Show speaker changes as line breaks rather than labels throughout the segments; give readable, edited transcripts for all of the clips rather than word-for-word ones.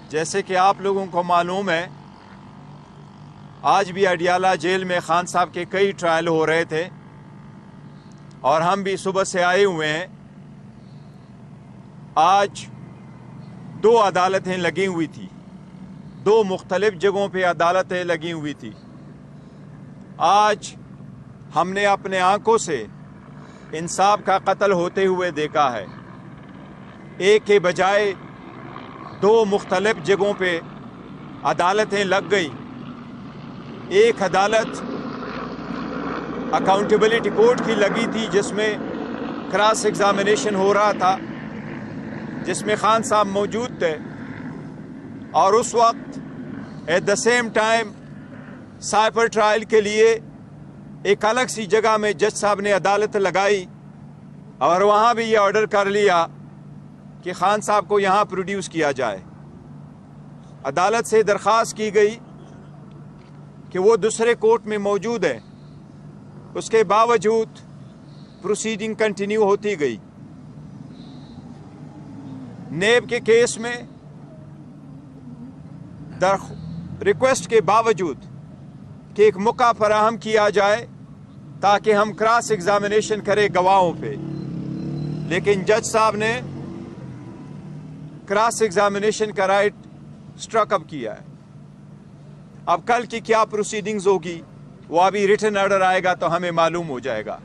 جیسے کہ آپ لوگوں کو معلوم ہے آج بھی اڈیالہ جیل میں خان صاحب کے کئی ٹرائل ہو رہے تھے اور ہم بھی صبح سے آئے ہوئے ہیں۔ آج 2 عدالتیں لگی ہوئی تھی، 2 مختلف جگہوں پہ عدالتیں لگی ہوئی تھی۔ آج ہم نے اپنے آنکھوں سے انصاف کا قتل ہوتے ہوئے دیکھا ہے۔ ایک کے بجائے 2 مختلف جگہوں پہ عدالتیں لگ گئی۔ ایک عدالت اکاؤنٹیبلٹی کورٹ کی لگی تھی جس میں کراس ایگزامینیشن ہو رہا تھا، جس میں خان صاحب موجود تھے، اور اس وقت at the same time cipher trial کے لیے ایک الگ سی جگہ میں جج صاحب نے عدالت لگائی اور وہاں بھی یہ آرڈر کر لیا کہ خان صاحب کو یہاں پروڈیوس کیا جائے۔ عدالت سے درخواست کی گئی کہ وہ دوسرے کورٹ میں موجود ہے، اس کے باوجود پروسیڈنگ کنٹینیو ہوتی گئی۔ نیب کے کیس میں ریکویسٹ کے باوجود کہ ایک موقع فراہم کیا جائے تاکہ ہم کراس ایگزامینیشن کریں گواہوں پہ، لیکن جج صاحب نے کراس ایگزامینیشن کا رائٹ اسٹرک اپ کیا ہے۔ اب کل کی کیا پروسیڈنگز ہوگی وہ ابھی ریٹن آرڈر آئے گا تو ہمیں معلوم ہو جائے گا۔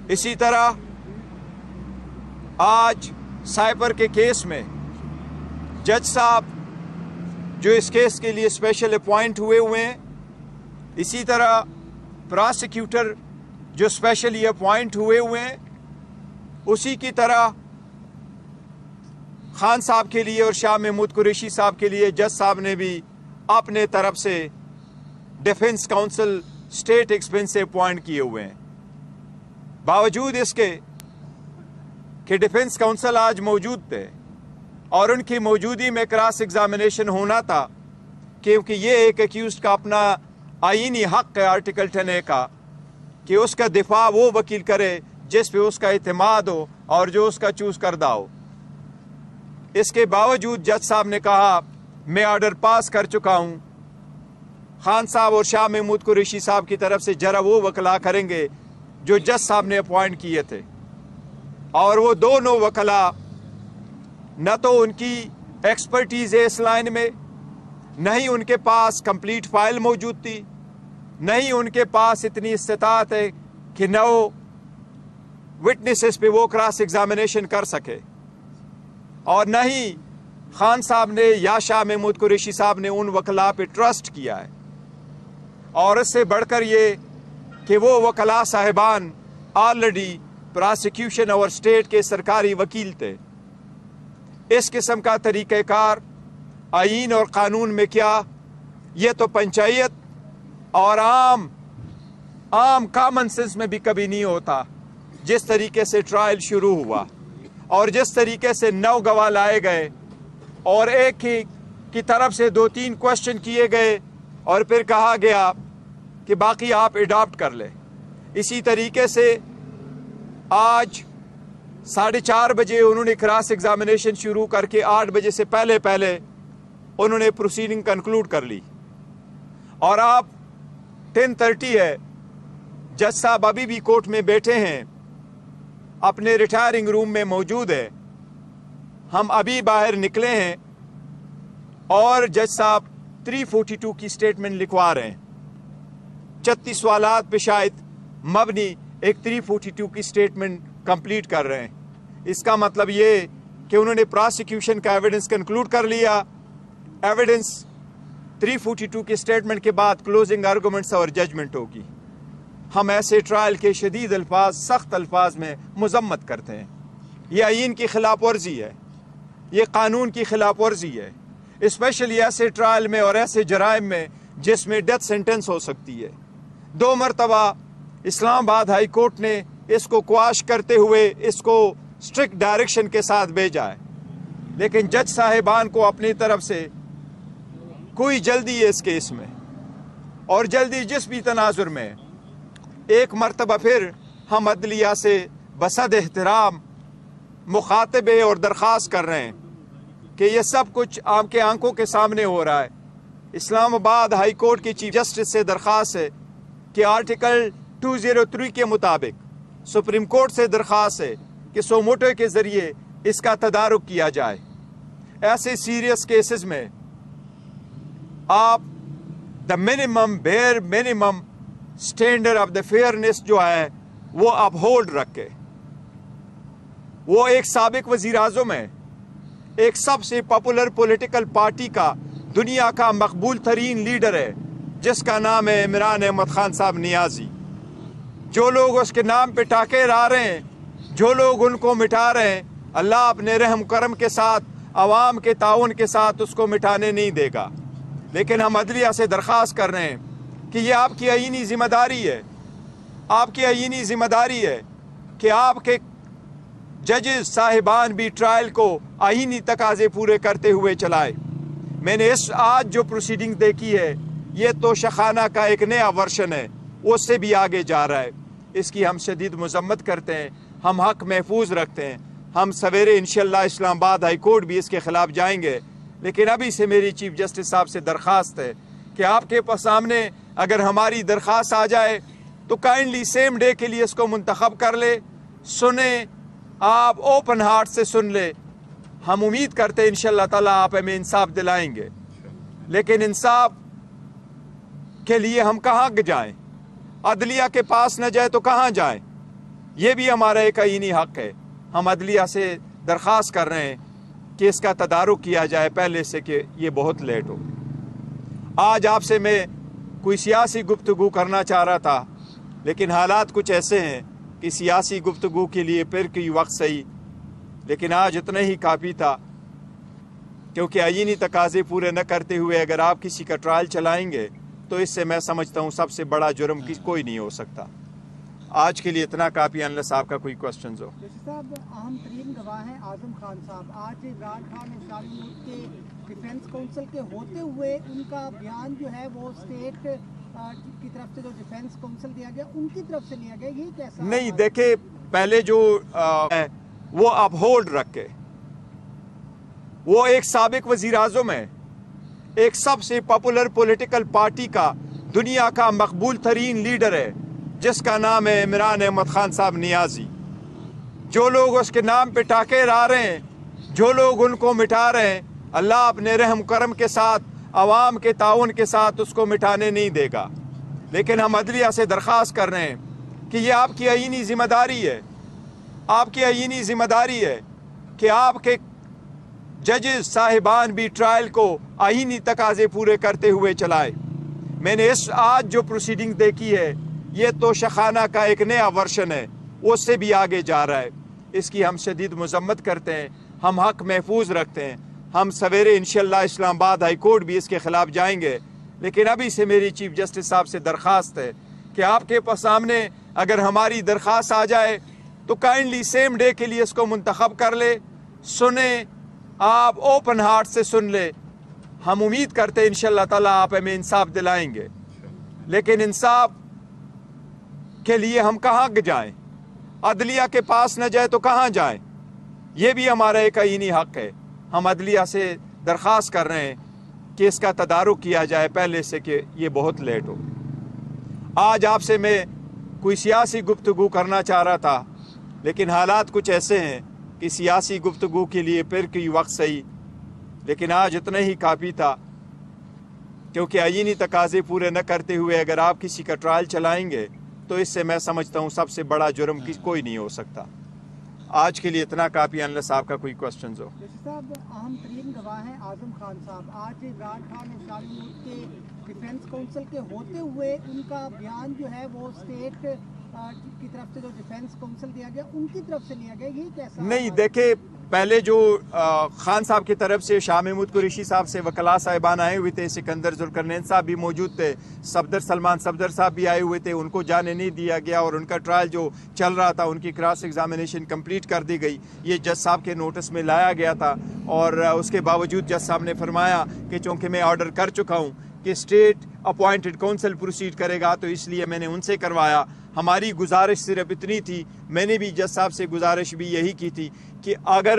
اسی طرح آج سائبر کے کیس میں جج صاحب جو اس کیس کے لیے اسپیشل اپوائنٹ ہوئے ہیں، اسی طرح پراسیکیوٹر جو اسپیشلی اپوائنٹ ہوئے ہیں، اسی کی طرح خان صاحب کے لیے اور شاہ محمود قریشی صاحب کے لیے جج صاحب نے بھی اپنے طرف سے ڈیفنس کاؤنسل اسٹیٹ ایکسپنس سے اپوائنٹ کیے ہوئے ہیں۔ باوجود اس کے کہ ڈیفنس کاؤنسل آج موجود تھے اور ان کی موجودگی میں کراس ایگزامینیشن ہونا تھا، کیونکہ یہ ایک ایکیوزڈ کا اپنا آئینی حق ہے آرٹیکل 10A کا کہ اس کا دفاع وہ وکیل کرے جس پہ اس کا اعتماد ہو اور جو اس کا چوز کردہ ہو۔ اس کے باوجود جج صاحب نے کہا میں آرڈر پاس کر چکا ہوں، خان صاحب اور شاہ محمود قریشی صاحب کی طرف سے جرا وہ وکلا کریں گے جو جج صاحب نے اپوائنٹ کیے تھے، اور وہ دونوں وکلا نہ تو ان کی ایکسپرٹیز ہے اس لائن میں، نہ ہی ان کے پاس کمپلیٹ فائل موجود تھی، نہ ہی ان کے پاس اتنی استطاعت ہے کہ نہ وہ وٹنسز پہ وہ کراس ایگزامینیشن کر سکے، اور نہ ہی خان صاحب نے یا شاہ محمود قریشی صاحب نے ان وکلا پہ ٹرسٹ کیا ہے۔ اور اس سے بڑھ کر یہ کہ وہ وکلا صاحبان آلریڈی پراسیکیوشن اور اسٹیٹ کے سرکاری وکیل تھے۔ اس قسم کا طریقہ کار آئین اور قانون میں کیا، یہ تو پنچایت اور عام کامن سینس میں بھی کبھی نہیں ہوتا۔ جس طریقے سے ٹرائل شروع ہوا اور جس طریقے سے 9 گواہ لائے گئے اور ایک ہی کی طرف سے 2-3 کوشچن کیے گئے اور پھر کہا گیا کہ باقی آپ اڈاپٹ کر لیں، اسی طریقے سے آج 4:30 بجے انہوں نے کراس ایگزامینیشن شروع کر کے 8 بجے سے پہلے انہوں نے پروسیڈنگ کنکلوڈ کر لی، اور آپ 10:30 ہے، جج صاحب ابھی بھی کورٹ میں بیٹھے ہیں، اپنے ریٹائرنگ روم میں موجود ہے۔ ہم ابھی باہر نکلے ہیں اور جج صاحب 342 کی سٹیٹمنٹ لکھوا رہے ہیں، 36 سوالات پہ شاید مبنی ایک 342 کی سٹیٹمنٹ کمپلیٹ کر رہے ہیں۔ اس کا مطلب یہ کہ انہوں نے پراسیکیوشن کا ایویڈنس کنکلوڈ کر لیا۔ ایویڈنس 342 کی سٹیٹمنٹ کے بعد کلوزنگ آرگومنٹس اور ججمنٹ ہوگی۔ ہم ایسے ٹرائل کے شدید الفاظ، سخت الفاظ میں مذمت کرتے ہیں۔ یہ آئین کی خلاف ورزی ہے، یہ قانون کی خلاف ورزی ہے، اسپیشلی ایسے ٹرائل میں اور ایسے جرائم میں جس میں ڈیتھ سینٹنس ہو سکتی ہے۔ 2 مرتبہ اسلام آباد ہائی کورٹ نے اس کو قواش کرتے ہوئے اس کو اسٹرکٹ ڈائریکشن کے ساتھ بھیجا ہے، لیکن جج صاحبان کو اپنی طرف سے کوئی جلدی ہے اس کیس میں، اور جلدی جس بھی تناظر میں ایک مرتبہ پھر ہم عدلیہ سے بصد احترام مخاطبے اور درخواست کر رہے ہیں کہ یہ سب کچھ آپ کے آنکھوں کے سامنے ہو رہا ہے۔ اسلام آباد ہائی کورٹ کی چیف جسٹس سے درخواست ہے کہ آرٹیکل 203 کے مطابق سپریم کورٹ سے درخواست ہے کہ سو موٹو کے ذریعے اس کا تدارک کیا جائے۔ ایسے سیریس کیسز میں آپ the bare minimum standard of the fairness جو ہے وہ اپ ہولڈ رکھے۔ وہ ایک سابق وزیر اعظم ہے، ایک سب سے پاپولر پولیٹیکل پارٹی کا دنیا کا مقبول ترین لیڈر ہے جس کا نام ہے عمران احمد خان صاحب نیازی۔ جو لوگ اس کے نام پہ ٹاکے لا رہے ہیں، جو لوگ ان کو مٹا رہے ہیں، اللہ اپنے رحم کرم کے ساتھ عوام کے تعاون کے ساتھ اس کو مٹانے نہیں دے گا۔ لیکن ہم عدلیہ سے درخواست کر رہے ہیں کہ یہ آپ کی آئینی ذمہ داری ہے، آپ کی آئینی ذمہ داری ہے کہ آپ کے ججز صاحبان بھی ٹرائل کو آئینی تقاضے پورے کرتے ہوئے چلائے۔ میں نے اس آج جو پروسیڈنگ دیکھی ہے یہ تو شخانہ کا ایک نیا ورژن ہے، اس سے بھی آگے جا رہا ہے۔ اس کی ہم شدید مذمت کرتے ہیں، ہم حق محفوظ رکھتے ہیں۔ ہم سویرے انشاءاللہ اسلام آباد ہائی کورٹ بھی اس کے خلاف جائیں گے، لیکن ابھی سے میری چیف جسٹس صاحب سے درخواست ہے کہ آپ کے سامنے اگر ہماری درخواست آ جائے تو کائنڈلی سیم ڈے کے لیے اس کو منتخب کر لے، سنیں، آپ اوپن ہارٹ سے سن لے۔ ہم امید کرتے ہیں انشاءاللہ تعالیٰ آپ ہمیں انصاف دلائیں گے، لیکن انصاف کے لیے ہم کہاں جائیں؟ عدلیہ کے پاس نہ جائے تو کہاں جائیں؟ یہ بھی ہمارا ایک آئینی حق ہے۔ ہم عدلیہ سے درخواست کر رہے ہیں کہ اس کا تدارک کیا جائے پہلے سے کہ یہ بہت لیٹ ہو۔ آج آپ سے میں کوئی سیاسی گفتگو کرنا چاہ رہا تھا، لیکن حالات کچھ ایسے ہیں کہ سیاسی گفتگو کے لیے پھر کوئی وقت صحیح، لیکن آج اتنا ہی کافی تھا، کیونکہ آئینی تقاضے پورے نہ کرتے ہوئے اگر آپ کسی کا ٹرائل چلائیں گے تو اس سے میں سمجھتا ہوں سب سے بڑا جرم کوئی نہیں ہو سکتا۔ آج کے لیے اتنا کافی، انلیس آپ کا کوئی کوسچنز ہو۔
جیسے صاحب اہم ترین گواہ ہیں اعظم خان صاحب، آج عمران خان اور شاہ محمود کے ڈیفینس کونسل کے ہوتے ہوئے ان کا بیان جو ہے وہ اسٹیٹ کی طرف سے جو ڈیفینس کونسل دیا گیا ان کی طرف سے لیا گیا، یہ کیسا؟
نہیں، دیکھیں پہلے جو ہے وہ اپ ہولڈ رکھے۔ وہ ایک سابق وزیر اعظم ہے، ایک سب سے پاپولر پولیٹیکل پارٹی کا دنیا کا مقبول ترین لیڈر ہے جس کا نام ہے عمران احمد خان صاحب نیازی۔ جو لوگ اس کے نام پہ ٹاکے لا رہے ہیں، جو لوگ ان کو مٹا رہے ہیں، اللہ اپنے رحم کرم کے ساتھ عوام کے تعاون کے ساتھ اس کو مٹانے نہیں دے گا۔ لیکن ہم عدلیہ سے درخواست کر رہے ہیں کہ یہ آپ کی آئینی ذمہ داری ہے، آپ کی آئینی ذمہ داری ہے کہ آپ کے ججز صاحبان بھی ٹرائل کو آئینی تقاضے پورے کرتے ہوئے چلائے۔ میں نے اس آج جو پروسیڈنگ دیکھی ہے یہ تو شخانہ کا ایک نیا ورژن ہے، اس سے بھی آگے جا رہا ہے۔ اس کی ہم شدید مذمت کرتے ہیں، ہم حق محفوظ رکھتے ہیں۔ ہم سویرے انشاءاللہ اسلام آباد ہائی کورٹ بھی اس کے خلاف جائیں گے، لیکن ابھی سے میری چیف جسٹس صاحب سے درخواست ہے کہ آپ کے سامنے اگر ہماری درخواست آ جائے تو کائنڈلی سیم ڈے کے لیے اس کو منتخب کر لے، سنیں، آپ اوپن ہارٹ سے سن لے۔ ہم امید کرتے ہیں انشاءاللہ تعالیٰ آپ ہمیں انصاف دلائیں گے، لیکن انصاف کے لیے ہم کہاں جائیں؟ عدلیہ کے پاس نہ جائے تو کہاں جائیں؟ یہ بھی ہمارا ایک آئینی حق ہے۔ ہم عدلیہ سے درخواست کر رہے ہیں کہ اس کا تدارک کیا جائے پہلے سے کہ یہ بہت لیٹ ہو۔ آج آپ سے میں کوئی سیاسی گفتگو کرنا چاہ رہا تھا، لیکن حالات کچھ ایسے ہیں کہ سیاسی گفتگو کے لیے پھر کوئی وقت صحیح، لیکن آج اتنا ہی کافی تھا، کیونکہ آئینی تقاضے پورے نہ کرتے ہوئے اگر آپ کسی کا ٹرائل چلائیں گے تو اس سے میں سمجھتا ہوں سب سے بڑا جرم کوئی نہیں ہو سکتا۔ آج کے لیے اتنا کافی، انلیس آپ کا کوئی کوسچنز ہو۔
جیسے صاحب اہم ترین گواہ ہیں اعظم خان صاحب، آج عمران خان اور شاہ محمود کے ڈیفینس کونسل کے ہوتے ہوئے ان کا بیان جو ہے وہ اسٹیٹ کی طرف سے جو ڈیفینس کونسل دیا گیا ان کی طرف سے لیا گیا، یہ کیسا؟
نہیں، دیکھیں پہلے جو خان صاحب کی طرف سے شاہ محمود قریشی صاحب سے وکلاء صاحبان آئے ہوئے تھے، سکندر ذوالقرنین صاحب بھی موجود تھے، سلمان صفدر صاحب بھی آئے ہوئے تھے، ان کو جانے نہیں دیا گیا اور ان کا ٹرائل جو چل رہا تھا ان کی کراس ایگزامینیشن کمپلیٹ کر دی گئی۔ یہ جج صاحب کے نوٹس میں لایا گیا تھا اور اس کے باوجود جج صاحب نے فرمایا کہ چونکہ میں آرڈر کر چکا ہوں کہ اسٹیٹ اپوائنٹڈ کونسل پروسیڈ کرے گا تو اس لیے میں نے ان سے کروایا۔ ہماری گزارش صرف اتنی تھی، میں نے بھی جج صاحب سے گزارش بھی یہی کی تھی کہ اگر